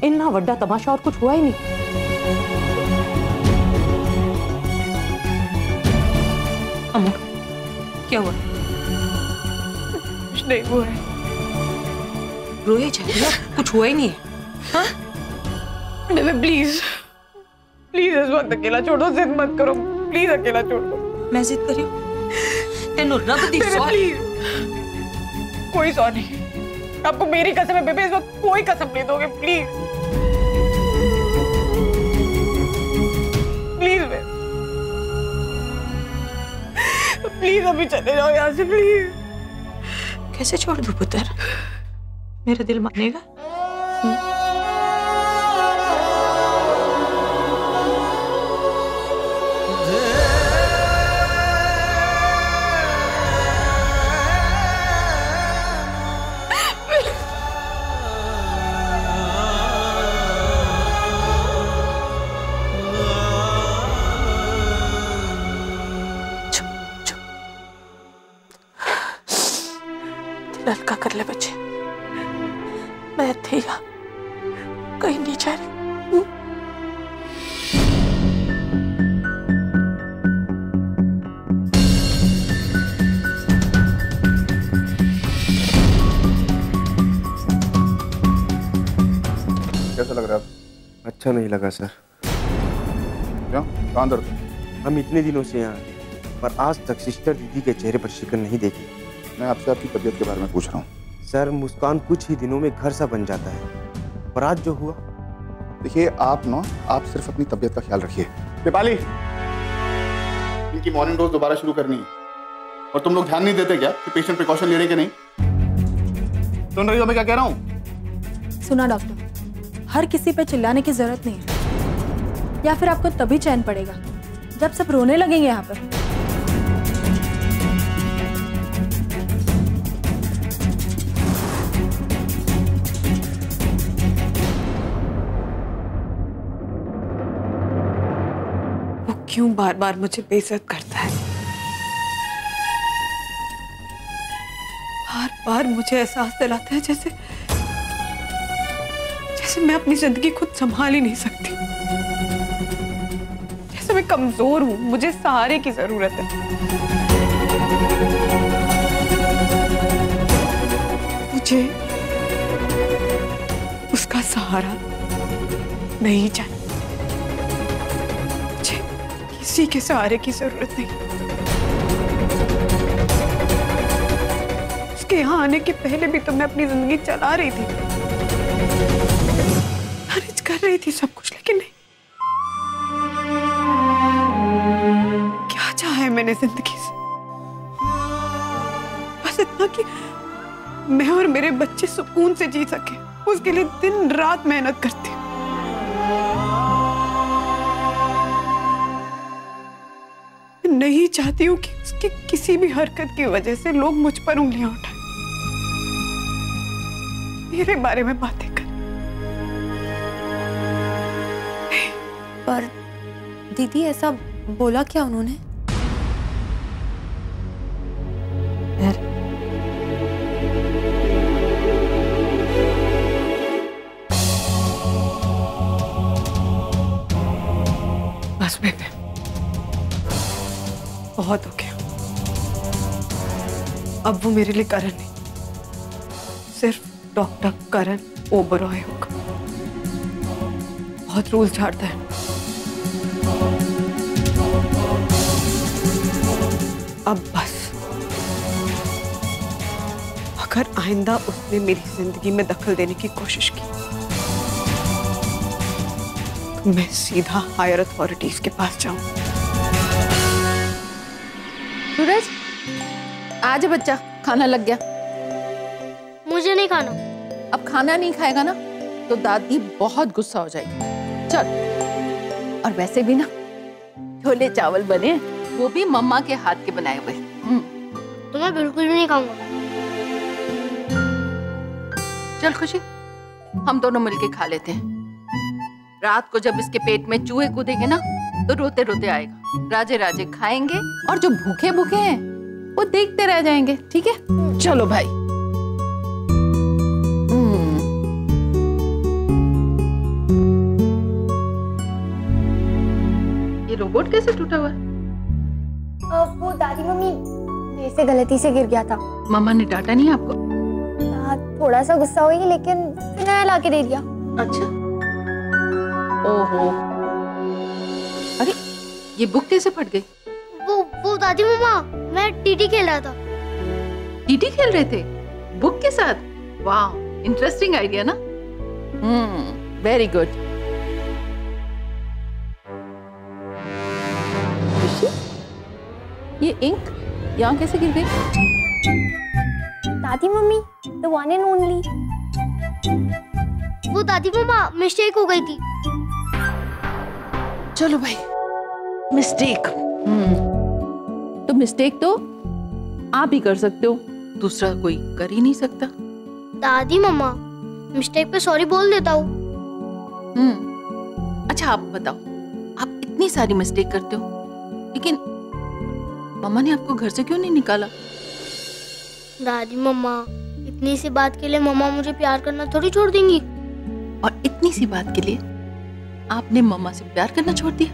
इन्ना वड्डा तमाशा और कुछ हुआ ही नहीं। अम्मू क्या हुआ? कुछ नहीं हुआ है। रोए जाइए, कुछ हुआ ही नहीं है। हाँ बेबे प्लीज प्लीज इस वक्त अकेला छोड़ दो, जिद मत करो प्लीज, अकेला छोड़ दो। मैं जिद करी हूँ? तेनू रब दी सौं। प्लीज कोई सौ नहीं, आपको मेरी कसम है बेबे, इस वक्त कोई कसम नहीं दोगे प्लीज प्लीज प्लीज अभी चले जाओ यहाँ से प्लीज। कैसे छोड़ दूं पुत्र? मेरा दिल मानेगा? हल्का कर ले बच्चे, मैं थे या कहीं नहीं जा रही। कैसा लग रहा है? अच्छा नहीं लगा सर। क्यों? कहाँ दर्द? हम इतने दिनों से यहाँ हैं, पर आज तक सिस्टर दीदी के चेहरे पर शिकन नहीं देखी। मैं आपसे आपकी तबीयत के बारे में पूछ रहा हूँ। सर मुस्कान कुछ ही दिनों में घर सा बन जाता है, पर आज जो हुआ। देखिए आप सिर्फ अपनी तबीयत का ख्याल रखिए। दीपाली, इनकी मॉर्निंग डोज दोबारा शुरू करनी है। और तुम लोग ध्यान नहीं देते क्या कि पेशेंट प्रिकॉशन ले रहे कि नहीं? सुन रही हो मैं क्या कह रहा हूँ? सुना डॉक्टर, हर किसी पे चिल्लाने की जरूरत नहीं है, या फिर आपको तभी चैन पड़ेगा जब सब रोने लगेंगे यहाँ पर। क्यों बार बार मुझे बेइज्जत करता है? बार बार मुझे एहसास दिलाता है जैसे मैं अपनी जिंदगी खुद संभाल ही नहीं सकती, जैसे मैं कमजोर हूं, मुझे सहारे की जरूरत है। मुझे उसका सहारा नहीं चाहिए, किसी के सहारे की जरूरत नहीं। उसके यहाँ आने के पहले भी तो मैं अपनी जिंदगी चला रही थी, मैनेज कर रही थी सब कुछ, लेकिन नहीं। क्या चाहा है मैंने जिंदगी से? बस इतना कि मैं और मेरे बच्चे सुकून से जी सके, उसके लिए दिन रात मेहनत करती हूँ। नहीं चाहती हूँ कि उसकी किसी भी हरकत की वजह से लोग मुझ पर उंगलियां उठाएं, मेरे बारे में बातें करें। पर दीदी ऐसा बोला क्या उन्होंने? बस बेटे, बहुत हो गया। अब वो मेरे लिए करण नहीं, सिर्फ डॉक्टर करण ओबरॉय होगा। बहुत रूल झाड़ता है। अब बस अगर आइंदा उसने मेरी जिंदगी में दखल देने की कोशिश की तो मैं सीधा हायर अथॉरिटीज के पास जाऊं। सूरज, आज बच्चा खाना लग गया। मुझे नहीं खाना। अब खाना नहीं खाएगा ना तो दादी बहुत गुस्सा हो जाएगी। चल, और वैसे भी ना छोले चावल बने, वो भी मम्मा के हाथ के बनाए हुए। तो मैं बिल्कुल भी नहीं खाऊंगा। चल खुशी, हम दोनों मिलके खा लेते हैं। रात को जब इसके पेट में चूहे कूदेंगे ना तो रोते रोते आएगा। राजे राजे खाएंगे और जो भूखे भूखे हैं वो देखते रह जाएंगे। ठीक है, चलो भाई। रिपोर्ट कैसे टूटा हुआ है? वो दादी मम्मी मेरे से गलती से गिर गया था। मम्मा ने डांटा नहीं आपको? थोड़ा सा गुस्सा हुई लेकिन नया ला के दे दिया। अच्छा। ओहो, अरे ये बुक कैसे फट गई? वो दादी मम्मा, मैं टीटी खेल रहा था। टीटी खेल रहे थे बुक के साथ? वाह, इंटरेस्टिंग आइडिया ना। Very good. ये इंक यहाँ कैसे गिर गई? दादी mummy, the one and only। वो दादी मम्मा, मिस्टेक हो गई थी। चलो भाई, मिस्टेक। तो मिस्टेक तो आप ही कर सकते हो, दूसरा कोई कर ही नहीं सकता। दादी मम्मा, मिस्टेक पे सॉरी बोल देता हूँ। अच्छा आप बताओ, आप इतनी सारी मिस्टेक करते हो, लेकिन मम्मा ने आपको घर से क्यों नहीं निकाला? दादी मम्मा, इतनी सी बात के लिए मम्मा मुझे प्यार करना थोड़ी छोड़ देंगी। और इतनी सी बात के लिए आपने मम्मा से प्यार करना छोड़ दिया?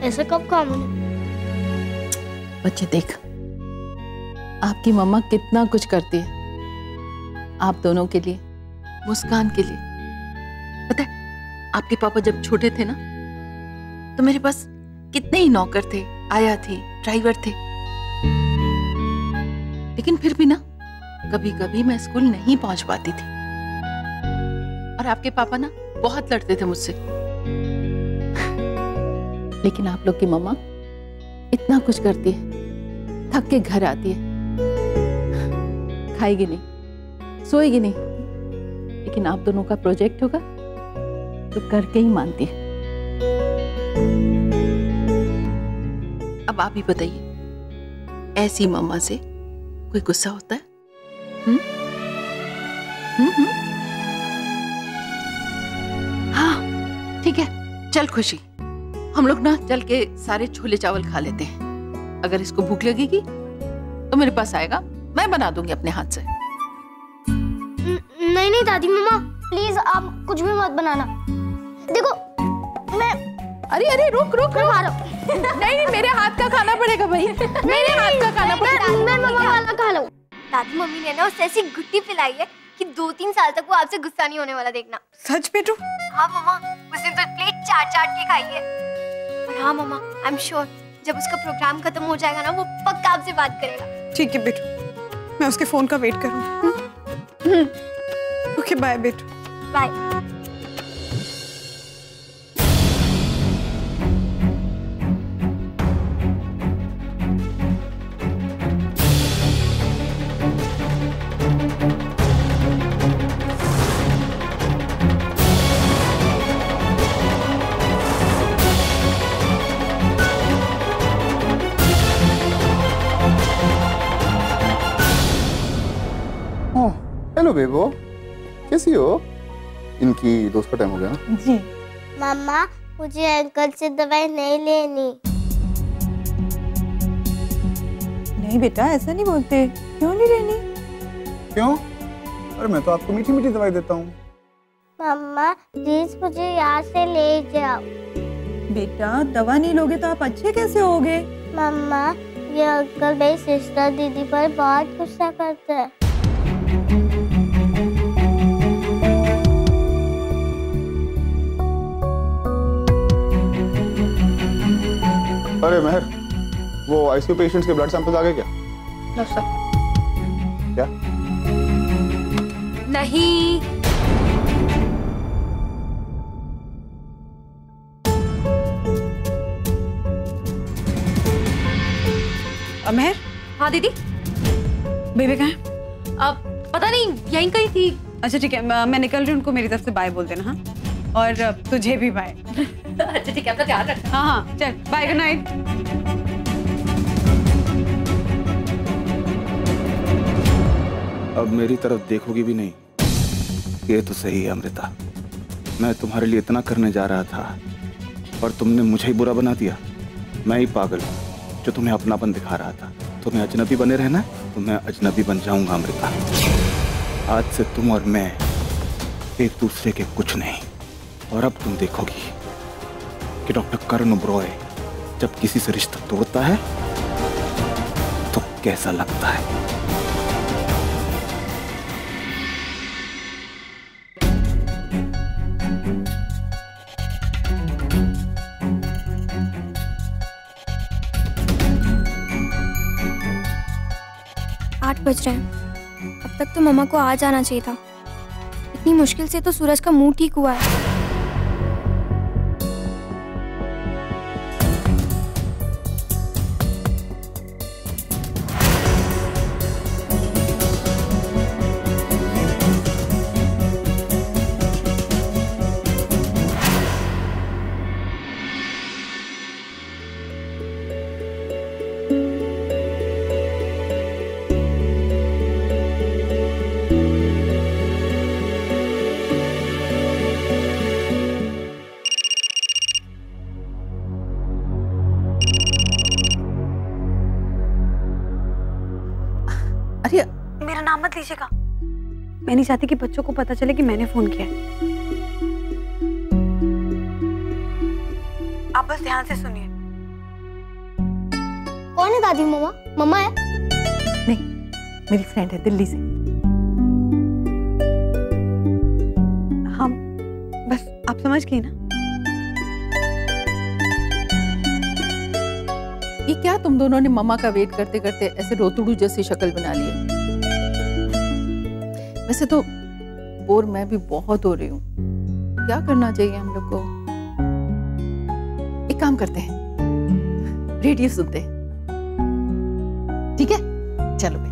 ऐसा कब कहा मैंने? बच्चे देख, आपकी मम्मा कितना कुछ करती है आप दोनों के लिए, मुस्कान के लिए। पता है, आपके पापा जब छोटे थे ना, तो मेरे पास कितने ही नौकर थे, आया थे, ड्राइवर थे, लेकिन फिर भी ना कभी कभी मैं स्कूल नहीं पहुंच पाती थी। और आपके पापा ना बहुत लड़ते थे मुझसे, लेकिन आप लोग की मम्मा इतना कुछ करती है, थक के घर आती है, खाएगी नहीं, सोएगी नहीं, लेकिन आप दोनों का प्रोजेक्ट होगा तो करके ही मानती है। अब आप ही बताइए, ऐसी मम्मा से कोई गुस्सा होता है? हाँ ठीक है, चल खुशी, हम लोग ना चल के सारे छोले चावल खा लेते हैं। अगर इसको भूख लगेगी तो मेरे पास आएगा, मैं बना दूंगी अपने हाथ से। नहीं नहीं दादी मम्मा, प्लीज आप कुछ भी मत बनाना। देखो मैं, अरे रुक नहीं, मेरे हाथ का खाना पड़ेगा भाई, मेरे हाथ का खाना पड़ेगा। मैं मम्मा वाला खा लूं। दादी मम्मी ने ना उसे ऐसी गुट्टी पिलाई है कि 2-3 साल तक वो आपसे गुस्सा नहीं होने वाला, देखना। सच बेटू? हाँ मम्मा, उसने तो प्लेट चाट के खाई है। और हाँ मम्मा, आई एम श्योर जब उसका प्रोग्राम खत्म हो जाएगा ना, वो पक्का आपसे बात करेगा। ठीक है बेटू, मैं उसके फोन का वेट करूँ। ओके बाय बेटू। बाय। हेलो बेबो, कैसी हो? इनकी दोस्त का टाइम हो गया ना? जी। मम्मा, मुझे अंकल से दवाई नहीं लेनी। नहीं बेटा, ऐसा नहीं बोलते। क्यों नहीं लेनी? क्यों? अरे मैं तो आपको मीठी मीठी दवाई देता हूँ। मम्मा प्लीज मुझे यहाँ से ले जाओ। बेटा दवा नहीं लोगे तो आप अच्छे कैसे होगे? मम्मा, ये अंकल मेरी सिस्टर दीदी पर बहुत गुस्सा करते हैं। अरे मेहर, वो आईसीयू पेशेंट्स के ब्लड सैंपल्स आ गए क्या? No sir. क्या? नहीं। अमर? हाँ दीदी। बेबी कहाँ है? अब पता नहीं, यहीं कहीं थी। अच्छा ठीक है, मैं निकल रही हूँ, उनको मेरी तरफ से बाय बोल देना। हाँ, और तुझे भी बाय। अच्छा ठीक है, अपना ध्यान रखना। हाँ चल बाय, गुड नाइट। अब मेरी तरफ देखोगी भी नहीं? ये तो सही है अमृता, मैं तुम्हारे लिए इतना करने जा रहा था और तुमने मुझे ही बुरा बना दिया। मैं ही पागल जो तुम्हें अपनापन दिखा रहा था। तुम्हें अजनबी बने रहना है तो मैं अजनबी बन जाऊंगा अमृता। आज से तुम और मैं एक दूसरे के कुछ नहीं, और अब तुम देखोगी कि डॉक्टर करण ओबरॉय जब किसी से रिश्ता तोड़ता है तो कैसा लगता है। आठ बज रहे हैं, अब तक तो मम्मा को आ जाना चाहिए था। इतनी मुश्किल से तो सूरज का मुंह ठीक हुआ है। अरे मेरा नाम मत लीजिएगा, मैं नहीं चाहती कि बच्चों को पता चले कि मैंने फोन किया है। आप बस ध्यान से सुनिए। कौन है दादी? मम्मा? मम्मा है? नहीं, मेरी फ्रेंड है दिल्ली से। हाँ बस आप समझ गई ना। ये क्या तुम दोनों ने मम्मा का वेट करते करते ऐसे रोतुड़ू जैसी शक्ल बना ली है? वैसे तो बोर मैं भी बहुत हो रही हूँ। क्या करना चाहिए हम लोग को? एक काम करते हैं, रेडियो सुनते हैं। ठीक है, चलो भाई।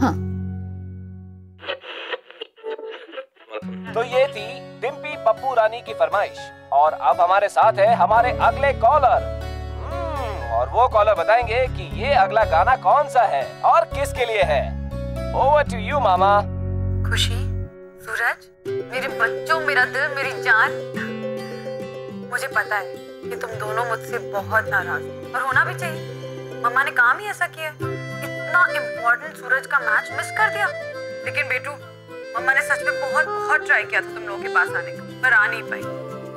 हाँ, तो ये थी डिम्पी पप्पू रानी की फरमाइश और अब हमारे साथ है हमारे अगले कॉलर। और वो कॉलर बताएंगे कि ये अगला गाना कौन सा है और किसके लिए है। ओवर टू यू मामा। खुशी, सूरज, मेरे बच्चों, मेरा दिल, मेरी जान, मुझे पता है कि तुम दोनों मुझसे बहुत नाराज हो और होना भी चाहिए। मम्मा ने काम ही ऐसा किया, इतना इम्पोर्टेंट सूरज का मैच मिस कर दिया। लेकिन बेटू, मम्मा ने सच में बहुत बहुत ट्राई किया था तुम लोगों के पास आने का, पर आ नहीं पाई।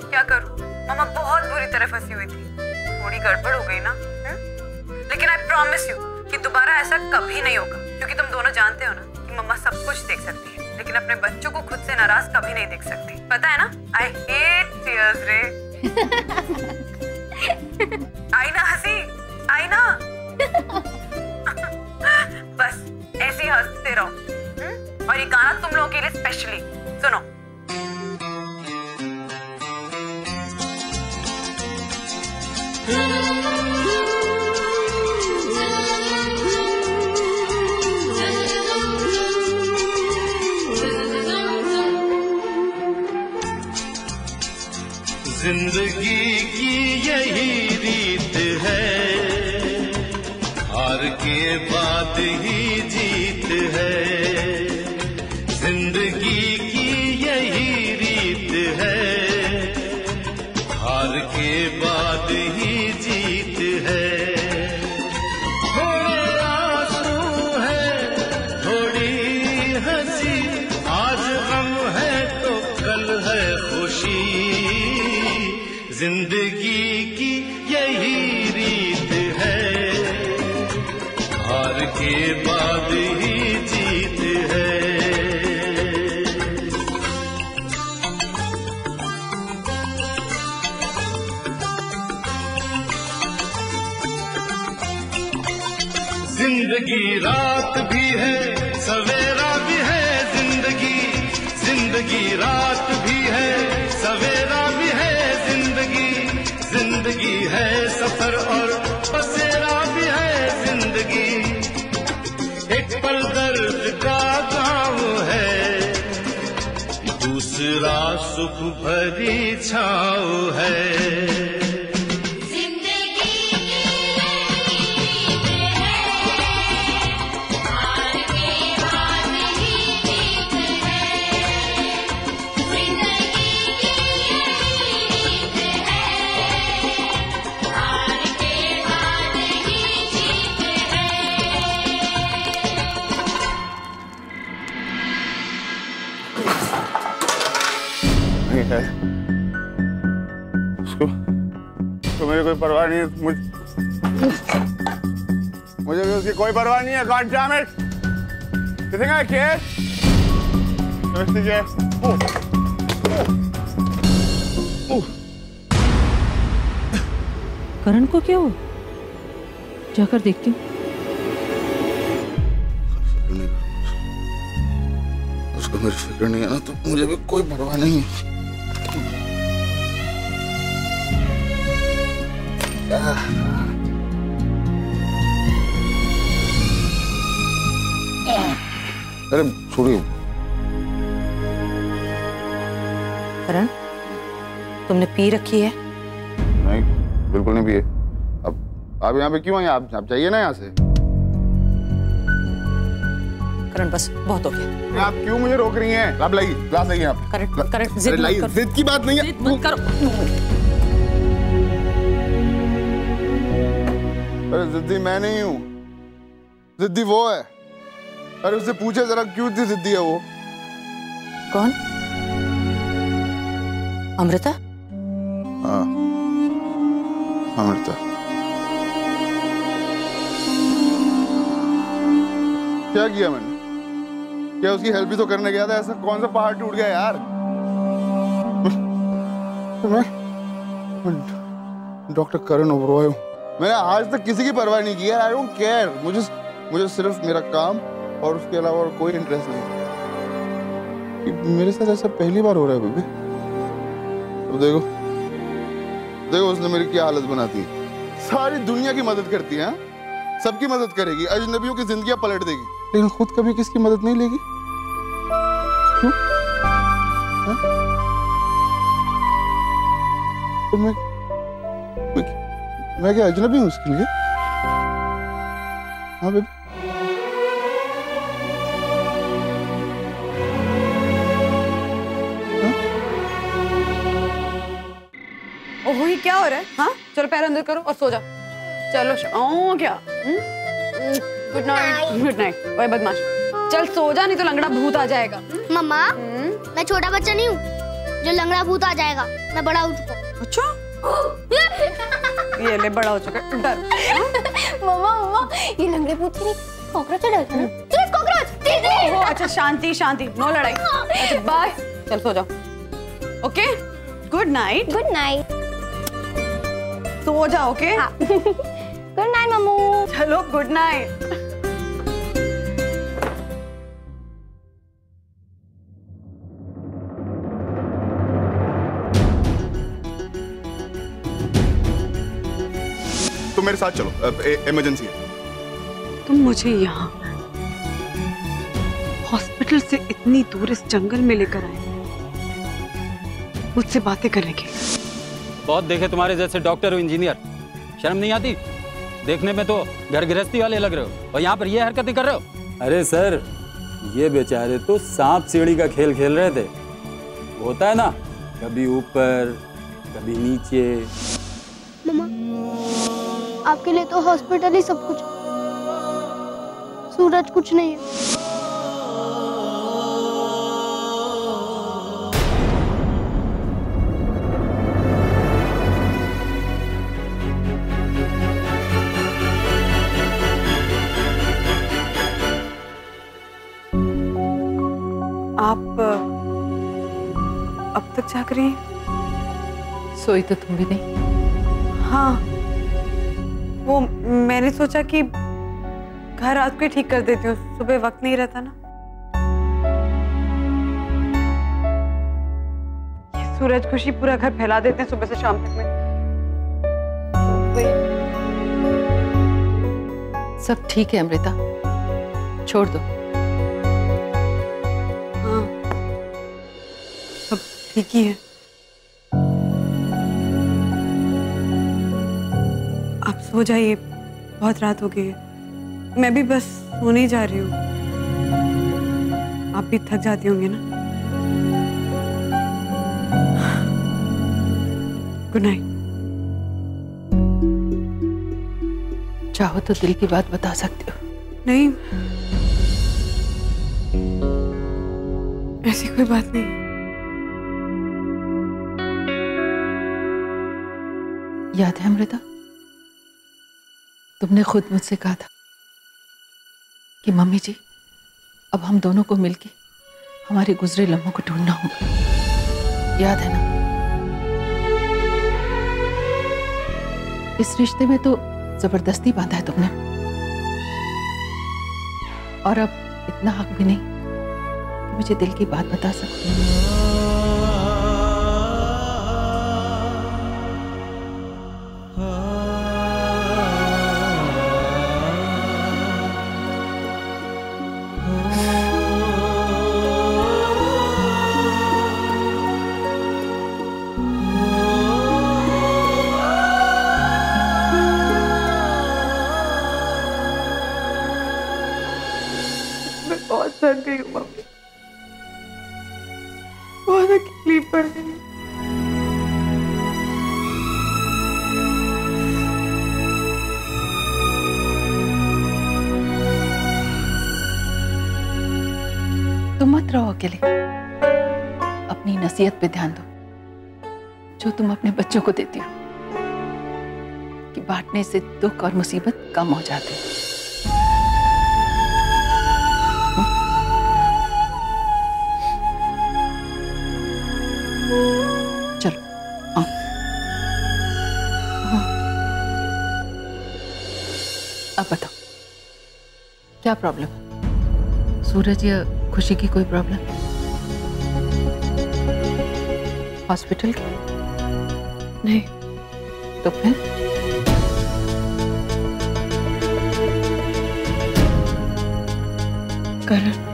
क्या करूं, मम्मा बहुत बुरी तरह फंसी हुई थी। थोड़ी गड़बड़ हो गई ना, लेकिन आई प्रॉमिस यू कि दोबारा ऐसा कभी नहीं होगा, क्योंकि तुम दोनों जानते हो ना कि मम्मा सब कुछ देख सकती है, लेकिन अपने बच्चों को खुद से नाराज कभी नहीं देख सकती। पता है ना, आई हेट टीयर्स रे। आई ना हंसी, आई ना। बस ऐसे ही हंसते रहो। और ये गाना तुम लोगों के लिए स्पेशली सुनो। जिंदगी की यही रीत है, हार के बाद ही जीत है। जिंदगी की यही रीत है, हार के बाद ही जीत है। थोड़े आंसू है, थोड़ी हंसी, आज गम है तो कल है खुशी। जिंदगी की यही रीत है, हार के बाद ही जीत है। जिंदगी रात भी है, सवेरा भी है। जिंदगी रात भी है, सवेरा भी है। जिंदगी है सफर और बसेरा भी है। जिंदगी एक पल दर्द का गाँव है, दूसरा सुख भरी छाँव है। है तो मेरी कोई परवाह नहीं है, मुझे भी उसकी कोई परवाह नहीं है। God damn it! You think I care? करण को क्या हो? जाकर देखती हूँ। उसको मेरी फिक्र नहीं है ना, तो मुझे भी कोई परवाह नहीं है। अरे छोड़िए। करण, तुमने पी रखी है? नहीं, बिल्कुल नहीं पिए। अब आप यहाँ पे क्यों हैं? आप जाइए ना यहाँ से। करण बस बहुत हो गया। आप क्यों मुझे रोक रही हैं? आप लाइए, ग्लास लाइए यहाँ पे। करण जिद मत करो। जिद की बात नहीं है। जिद मत करो। अरे जिद्दी मैं नहीं हूँ, जिद्दी वो है। अरे उससे पूछे जरा क्यों इतनी जिद्दी है वो। कौन? अमृता? हाँ, अमृता। क्या किया मैंने? क्या उसकी हेल्प भी तो करने गया था? ऐसा कौन सा पहाड़ टूट गया यार? मैं डॉक्टर करण ओबरॉय हूँ। मैंने आज तक किसी की परवाह नहीं की है। I don't care. मुझे सिर्फ मेरा काम और उसके अलावा और कोई इंटरेस्ट नहीं। मेरे साथ ऐसा पहली बार हो रहा है बेबी। तो देखो उसने मेरी क्या हालत बनाती है। सारी दुनिया की मदद करती है, सबकी मदद करेगी, अजनबियों की जिंदगियां पलट देगी, लेकिन खुद कभी किसकी मदद नहीं लेगी। क्यों? तो मैं क्या अजनबी हूँ उसके लिए? हाँ बेबी। ओहो ये क्या हो रहा है? हाँ चलो पैर अंदर करो और सो जाओ। चलो ओ क्या? Good night. Good night. ओए बदमाश, चल सो जा नहीं तो लंगड़ा भूत आ जाएगा। मम्मा मैं छोटा बच्चा नहीं हूँ जो लंगड़ा भूत आ जाएगा। मैं बड़ा हो चुका हूँ। अच्छा ये ले बड़ा हो चुका है। डर। मम्मा ये लंगड़े भूत नहीं कॉकरोच डर है ना? कॉकरोच। ओह अच्छा शांति शांति, नो लड़ाई। अच्छा बाय, चल सो जाओ। Okay good night. Good night. सो जाओ ओके। Good night Mamu. चलो गुड नाइट। तुम मेरे साथ चलो, इमरजेंसी है। तुम मुझे यहाँ हॉस्पिटल से इतनी दूर इस जंगल में लेकर आए मुझसे बातें करने के लिए। बहुत देखे तुम्हारे जैसे डॉक्टर और इंजीनियर, शर्म नहीं आती? देखने में तो घर गृहस्थी वाले लग रहे हो और यहाँ पर ये हरकतें कर रहे हो। अरे सर, ये बेचारे तो सांप सीढ़ी का खेल खेल रहे थे। होता है ना, कभी ऊपर कभी नीचे। मम्मा आपके लिए तो हॉस्पिटल ही सब कुछ, सूरज कुछ नहीं है। आप अब तक जाग रही हैं? सोई तो तुम भी नहीं? हाँ, वो मैंने सोचा कि घर रात को ही ठीक कर देती हूँ, सुबह वक्त नहीं रहता ना। ये सूरज खुशी पूरा घर फैला देते हैं सुबह से शाम तक में। सब ठीक है अमृता, छोड़ दो। हाँ, सब ठीक ही है। आप सो जाइए, बहुत रात हो गई है। मैं भी बस सोने ही जा रही हूँ। आप भी थक जाती होंगे ना। Good night. चाहो तो दिल की बात बता सकते हो। नहीं, ऐसी कोई बात नहीं। याद है अमृता, तुमने खुद मुझसे कहा था कि मम्मी जी अब हम दोनों को मिलके हमारे गुजरे लम्हों को ढूंढना होगा। याद है ना? इस रिश्ते में तो जबरदस्ती बांधा है तुमने, और अब इतना हक भी नहीं कि मुझे दिल की बात बता सकूं। बहुत थक गई हूँ मम्मी, बहुत अकेली पड़ गई। तुम मत रहो अकेले, अपनी नसीहत पे ध्यान दो जो तुम अपने बच्चों को देती हो, कि बांटने से दुख और मुसीबत कम हो जाते हैं। चलो आओ। अब बताओ क्या प्रॉब्लम है? सूरज या खुशी की कोई प्रॉब्लम? हॉस्पिटल की? नहीं। तो फिर? करण।